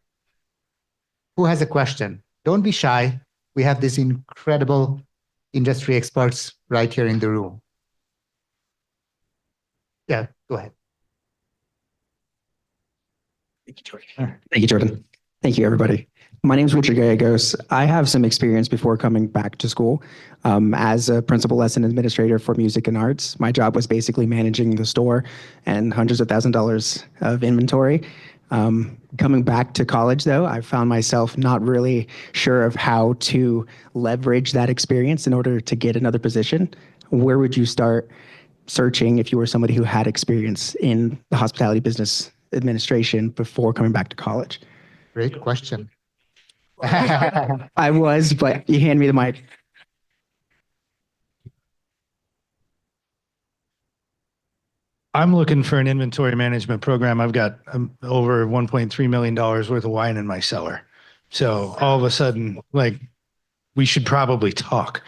Who has a question? Don't be shy. We have these incredible industry experts right here in the room. Yeah, go ahead. Thank you, Jordan. Thank you, Jordan. Thank you, everybody. My name is Richard Gallegos. I have some experience before coming back to school as a principal lesson administrator for music and arts. My job was basically managing the store and hundreds of $1,000s of inventory. Coming back to college, though, I found myself not really sure of how to leverage that experience in order to get another position. Where would you start searching if you were somebody who had experience in the hospitality business administration before coming back to college? Great question. I was, but you hand me the mic. I'm looking for an inventory management program. I've got over $1.3 million worth of wine in my cellar. So all of a sudden, like, we should probably talk.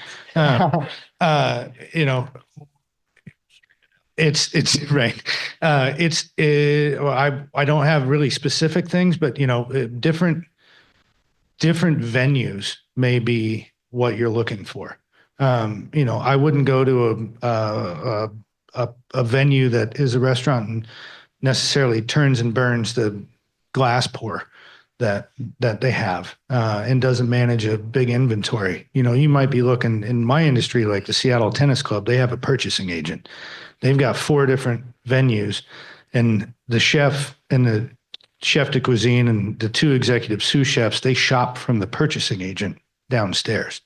It's right. I don't have really specific things, but different venues may be what you're looking for. I wouldn't go to a venue that is a restaurant and necessarily turns and burns the glass pour that they have and doesn't manage a big inventory. You might be looking in my industry, like the Seattle Tennis Club, they have a purchasing agent. They've got 4 different venues, and the chef and the chef de cuisine and the 2 executive sous chefs, they shop from the purchasing agent downstairs.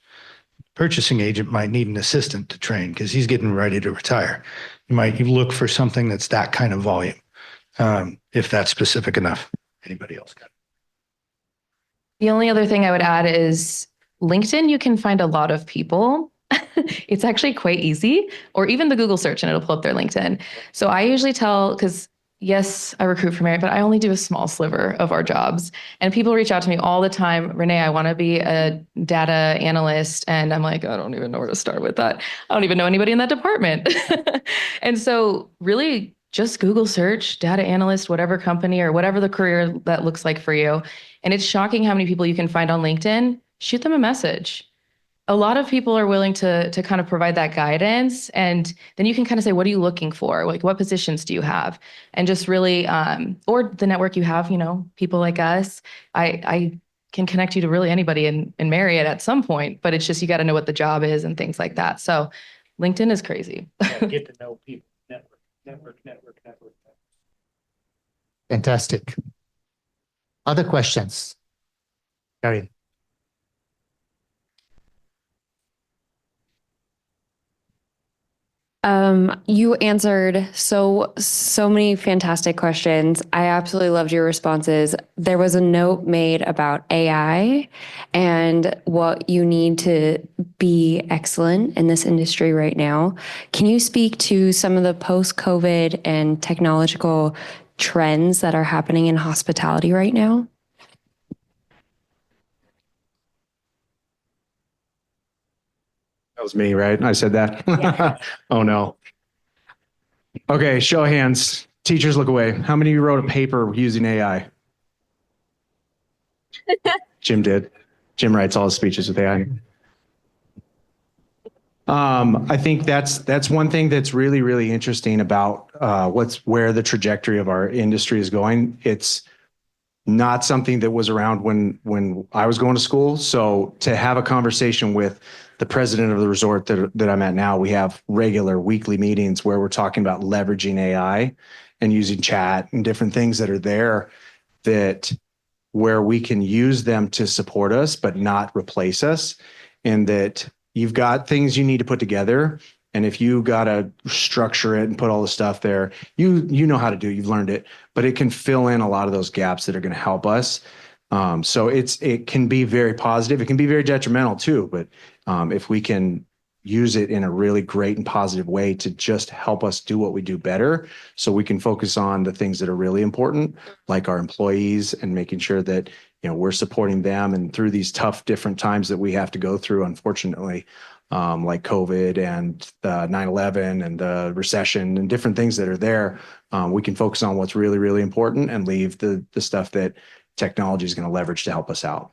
Purchasing agent might need an assistant to train because he's getting ready to retire. You might look for something that's that kind of volume, if that's specific enough. Anybody else got it? The only other thing I would add is LinkedIn, you can find a lot of people. It's actually quite easy, or even the Google search and it'll pull up their LinkedIn. So I usually tell, because yes, I recruit for Marriott, but I only do a small sliver of our jobs. And people reach out to me all the time, Renee, I want to be a data analyst. And I'm like, I don't even know where to start with that. I don't even know anybody in that department. And so really just Google search data analyst, whatever company or whatever the career that looks like for you. And it's shocking how many people you can find on LinkedIn. Shoot them a message. A lot of people are willing to kind of provide that guidance. And then you can kind of say, what are you looking for? Like, what positions do you have? And just really, or the network you have, people like us, I can connect you to really anybody in Marriott at some point, but it's just, you got to know what the job is and things like that. So LinkedIn is crazy. Get to know people, network. Fantastic. Other questions? Karin. You answered so many fantastic questions. I absolutely loved your responses. There was a note made about AI and what you need to be excellent in this industry right now. Can you speak to some of the post-COVID and technological trends that are happening in hospitality right now? That was me, right? I said that. Oh, no. Okay, show of hands. Teachers, look away. How many of you wrote a paper using AI? Jim did. Jim writes all his speeches with AI. I think that's one thing that's really, really interesting about where the trajectory of our industry is going. It's not something that was around when I was going to school. So to have a conversation with the president of the resort that I'm at now, we have regular weekly meetings where we're talking about leveraging AI and using chat and different things that are there that where we can use them to support us, but not replace us. And that you've got things you need to put together. And if you got to structure it and put all the stuff there, you know how to do it, you've learned it, but it can fill in a lot of those gaps that are going to help us. So it can be very positive. It can be very detrimental too, but if we can use it in a really great and positive way to just help us do what we do better, so we can focus on the things that are really important, like our employees and making sure that, you know, we're supporting them and through these tough different times that we have to go through, unfortunately, like COVID and 9/11 and the recession and different things that are there. We can focus on what's really, really important and leave the stuff that technology is going to leverage to help us out.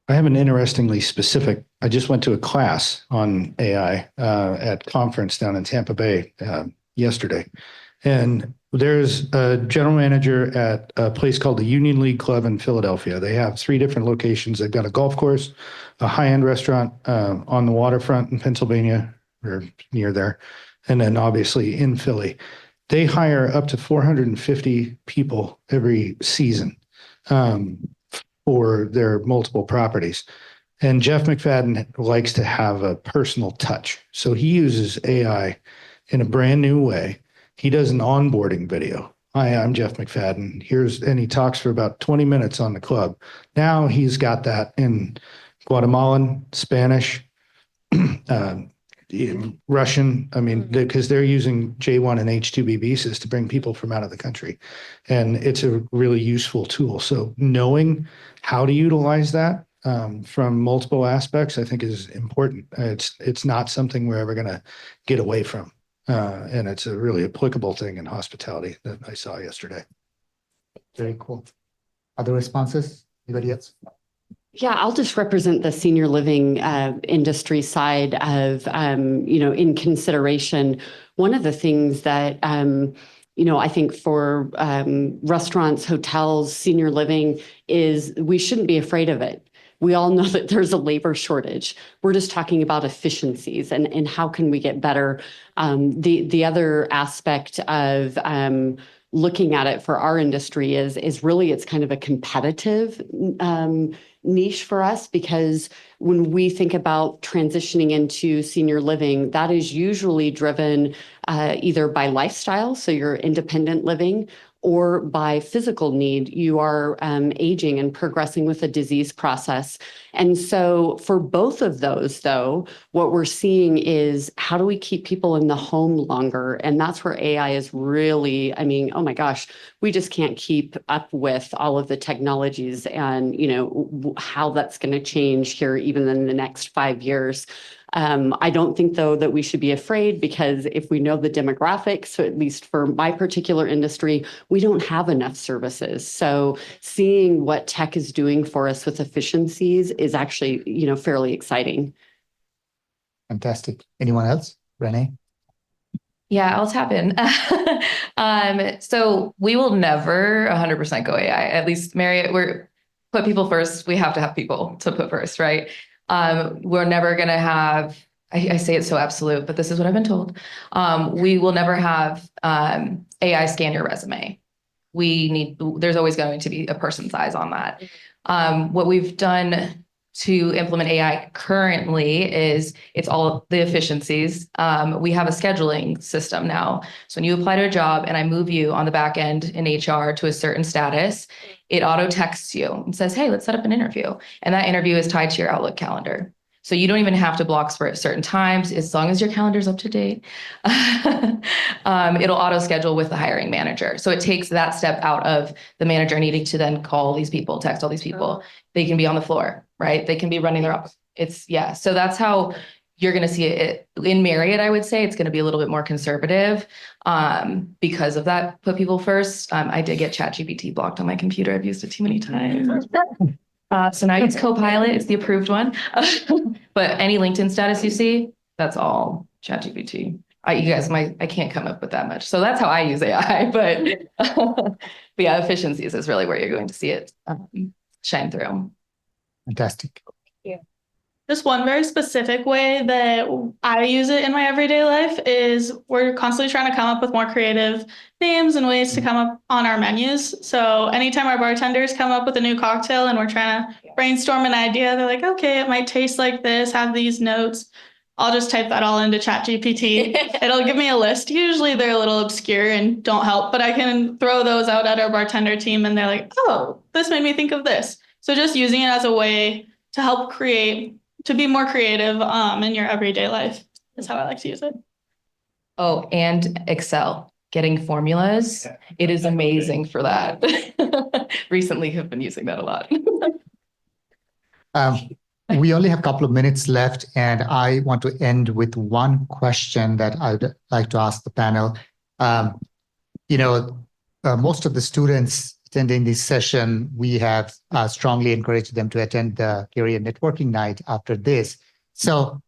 I have an interestingly specific, I just went to a class on AI at conference down in Tampa Bay yesterday. And there's a general manager at a place called the Union League Club in Philadelphia. They have 3 different locations. They've got a golf course, a high-end restaurant on the waterfront in Pennsylvania or near there, and then obviously in Philly. They hire up to 450 people every season for their multiple properties. And Jeff McFadden likes to have a personal touch. So he uses AI in a brand new way. He does an onboarding video. Hi, I'm Jeff McFadden. And he talks for about 20 minutes on the club. Now he's got that in Guatemalan, Spanish, Russian. I mean, because they're using J1 and H2B visas to bring people from out of the country. And it's a really useful tool. So knowing how to utilize that from multiple aspects, I think is important. It's not something we're ever going to get away from. And it's a really applicable thing in hospitality that I saw yesterday. Very cool. Other responses? Anybody else? Yeah, I'll just represent the senior living industry side of, in consideration. One of the things that, I think for restaurants, hotels, senior living is we shouldn't be afraid of it. We all know that there's a labor shortage. We're just talking about efficiencies and how can we get better. The other aspect of looking at it for our industry is really it's kind of a competitive niche for us, because when we think about transitioning into senior living, that is usually driven either by lifestyle, so you're independent living, or by physical need. You are aging and progressing with a disease process. And so for both of those, though, what we're seeing is how do we keep people in the home longer? And that's where AI is really, oh my gosh, we just can't keep up with all of the technologies and, how that's going to change here even in the next 5 years. I don't think, though, that we should be afraid, because if we know the demographics, so at least for my particular industry, we don't have enough services. So seeing what tech is doing for us with efficiencies is actually, fairly exciting. Fantastic. Anyone else? Renee? Yeah, I'll tap in. So we will never 100% go AI. At least Marriott, we're put people first. We have to have people to put first, right? We're never going to have, I say it's so absolute, but this is what I've been told. We will never have AI scan your resume. There's always going to be a person's eyes on that. What we've done to implement AI currently is it's all the efficiencies. We have a scheduling system now. So when you apply to a job and I move you on the back end in HR to a certain status, it auto texts you and says, hey, let's set up an interview. And that interview is tied to your Outlook calendar. So you don't even have to block for certain times, as long as your calendar's up to date. It'll auto schedule with the hiring manager. So it takes that step out of the manager needing to then call these people, text all these people. They can be on the floor, right? They can be running their office. Yeah. So that's how you're going to see it in Marriott. I would say it's going to be a little bit more conservative because of that. Put people first. I did get ChatGPT blocked on my computer. I've used it too many times. So now I use Copilot. It's the approved one. But any LinkedIn status you see, that's all ChatGPT. You guys, I can't come up with that much. So that's how I use AI. But yeah, efficiencies is really where you're going to see it shine through. Fantastic. Just one very specific way that I use it in my everyday life is we're constantly trying to come up with more creative names and ways to come up on our menus. So anytime our bartenders come up with a new cocktail and we're trying to brainstorm an idea, they're like, okay, it might taste like this, have these notes. I'll just type that all into ChatGPT. It'll give me a list. Usually they're a little obscure and don't help, but I can throw those out at our bartender team and they're like, oh, this made me think of this. So just using it as a way to help to be more creative in your everyday life is how I like to use it. Oh, and Excel, getting formulas. It is amazing for that. Recently have been using that a lot. We only have a couple of minutes left, and I want to end with one question that I'd like to ask the panel. Most of the students attending this session, we have strongly encouraged them to attend the career networking night after this. So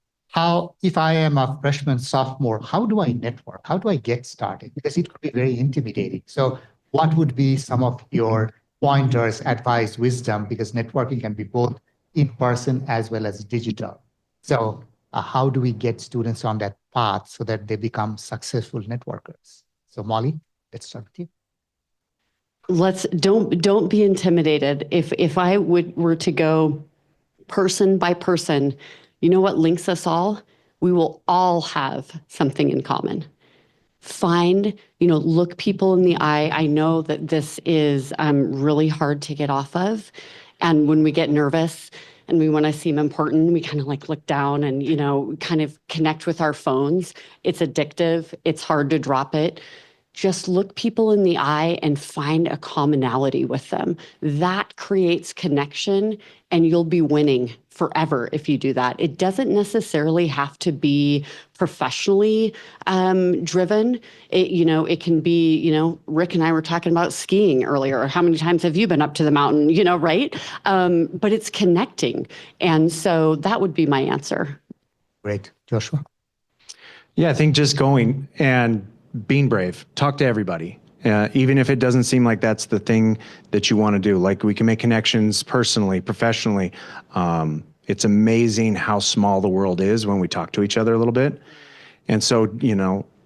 if I am a freshman, sophomore, how do I network? How do I get started? Because it could be very intimidating. So what would be some of your pointers, advice, wisdom? Because networking can be both in person as well as digital. So how do we get students on that path so that they become successful networkers? So Molly, let's start with you. Don't be intimidated. If I were to go person by person, you know what links us all? We will all have something in common. Look people in the eye. I know that this is really hard to get off of. And when we get nervous and we want to seem important, we kind of look down and, kind of connect with our phones. It's addictive. It's hard to drop it. Just look people in the eye and find a commonality with them. That creates connection, and you'll be winning forever if you do that. It doesn't necessarily have to be professionally driven. It can be, Rick and I were talking about skiing earlier. How many times have you been up to the mountain, right? But it's connecting. And so that would be my answer. Great. Joshua? Yeah, I think just going and being brave, talk to everybody. Even if it doesn't seem like that's the thing that you want to do. Like, we can make connections personally, professionally. It's amazing how small the world is when we talk to each other a little bit. And so,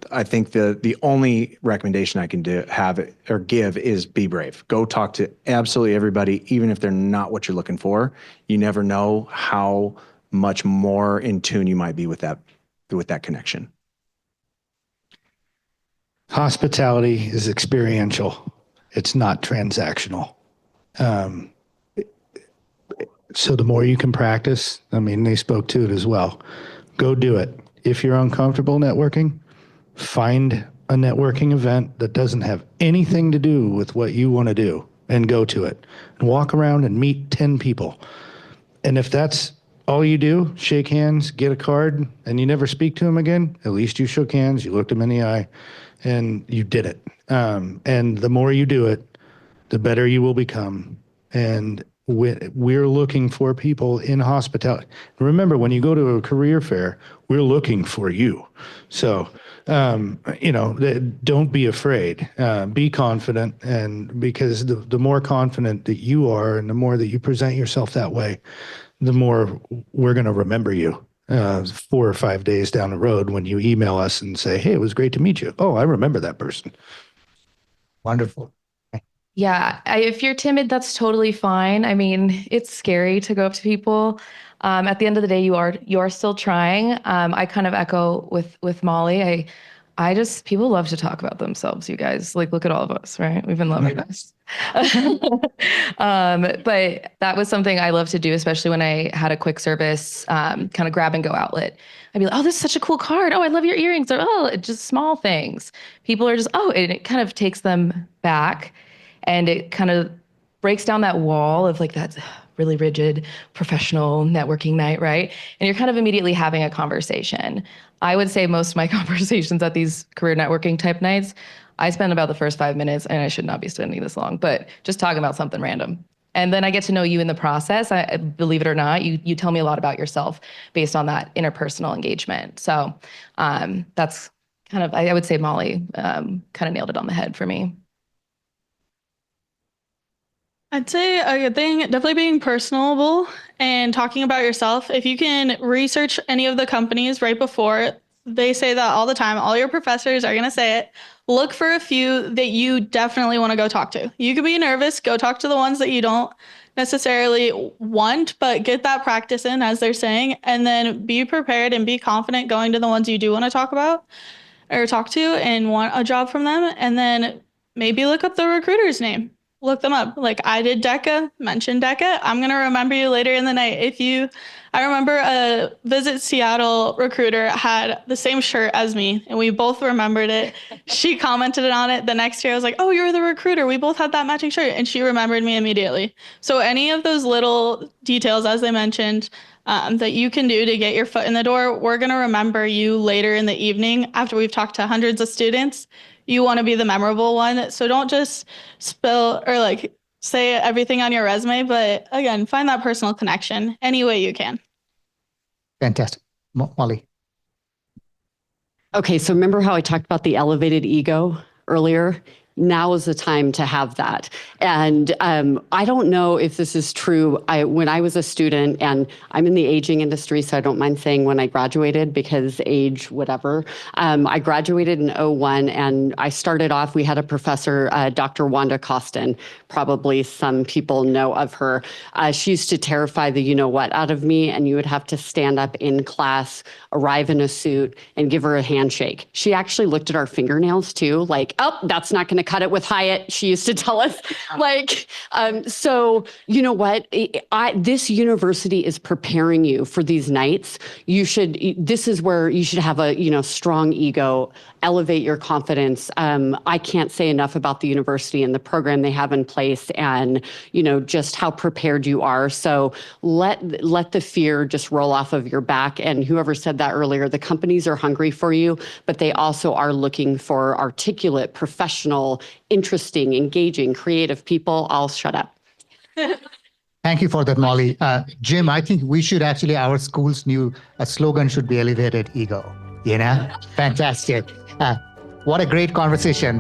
I think the only recommendation I can give is be brave. Go talk to absolutely everybody, even if they're not what you're looking for. You never know how much more in tune you might be with that connection. Hospitality is experiential. It's not transactional. So the more you can practice, they spoke to it as well. Go do it. If you're uncomfortable networking, find a networking event that doesn't have anything to do with what you want to do and go to it. And walk around and meet 10 people. And if that's all you do, shake hands, get a card, and you never speak to them again, at least you shook hands, you looked them in the eye, and you did it. And the more you do it, the better you will become. And we're looking for people in hospitality. Remember, when you go to a career fair, we're looking for you. So, don't be afraid. Be confident. And because the more confident that you are and the more that you present yourself that way, the more we're going to remember you. 4 or 5 days down the road when you email us and say, hey, it was great to meet you. Oh, I remember that person. Wonderful. Yeah, if you're timid, that's totally fine. It's scary to go up to people. At the end of the day, you are still trying. I kind of echo with Molly. People love to talk about themselves, you guys. Look at all of us, right? We've been loving this. But that was something I love to do, especially when I had a quick service kind of grab and go outlet. I'd be like, oh, this is such a cool card. Oh, I love your earrings. Or, just small things. People are just, it kind of takes them back, and it kind of breaks down that wall of that really rigid professional networking night, right? And you're kind of immediately having a conversation. I would say most of my conversations at these career networking type nights, I spend about the first 5 minutes, and I should not be spending this long, but just talking about something random. And then I get to know you in the process. Believe it or not, you tell me a lot about yourself based on that interpersonal engagement. So that's kind of, I would say Molly kind of nailed it on the head for me. I'd say a good thing, definitely being personable and talking about yourself. If you can research any of the companies right before, they say that all the time. All your professors are going to say it. Look for a few that you definitely want to go talk to. You could be nervous, go talk to the ones that you don't necessarily want, but get that practice in, as they're saying, and then be prepared and be confident going to the ones you do want to talk about or talk to and want a job from them. And then maybe look up the recruiter's name. Look them up. Like I did DECA, mention DECA. I'm going to remember you later in the night. I remember a Visit Seattle recruiter had the same shirt as me and we both remembered it. She commented on it. The next year I was like, oh, you're the recruiter. We both had that matching shirt. And she remembered me immediately. So any of those little details, as they mentioned, that you can do to get your foot in the door, we're going to remember you later in the evening after we've talked to hundreds of students. You want to be the memorable one. So don't just spill or like say everything on your resume, but again, find that personal connection any way you can. Fantastic. Molly. Okay, so remember how I talked about the elevated ego earlier? Now is the time to have that. And I don't know if this is true. When I was a student, and I'm in the aging industry, so I don't mind saying when I graduated because age, whatever. I graduated in 2001, and I started off, we had a professor, Dr. Wanda Costin. Probably some people know of her. She used to terrify the you-know-what out of me, and you would have to stand up in class, arrive in a suit, and give her a handshake. She actually looked at our fingernails too, like, oh, that's not going to cut it with Hyatt. She used to tell us, like, so you know what? This university is preparing you for these nights. This is where you should have a, strong ego, elevate your confidence. I can't say enough about the university and the program they have in place and, just how prepared you are. So let the fear just roll off of your back. And whoever said that earlier, the companies are hungry for you, but they also are looking for articulate, professional, interesting, engaging, creative people. I'll shut up. Thank you for that, Molly. Jim, I think our school's new slogan should be elevated ego. Fantastic. What a great conversation.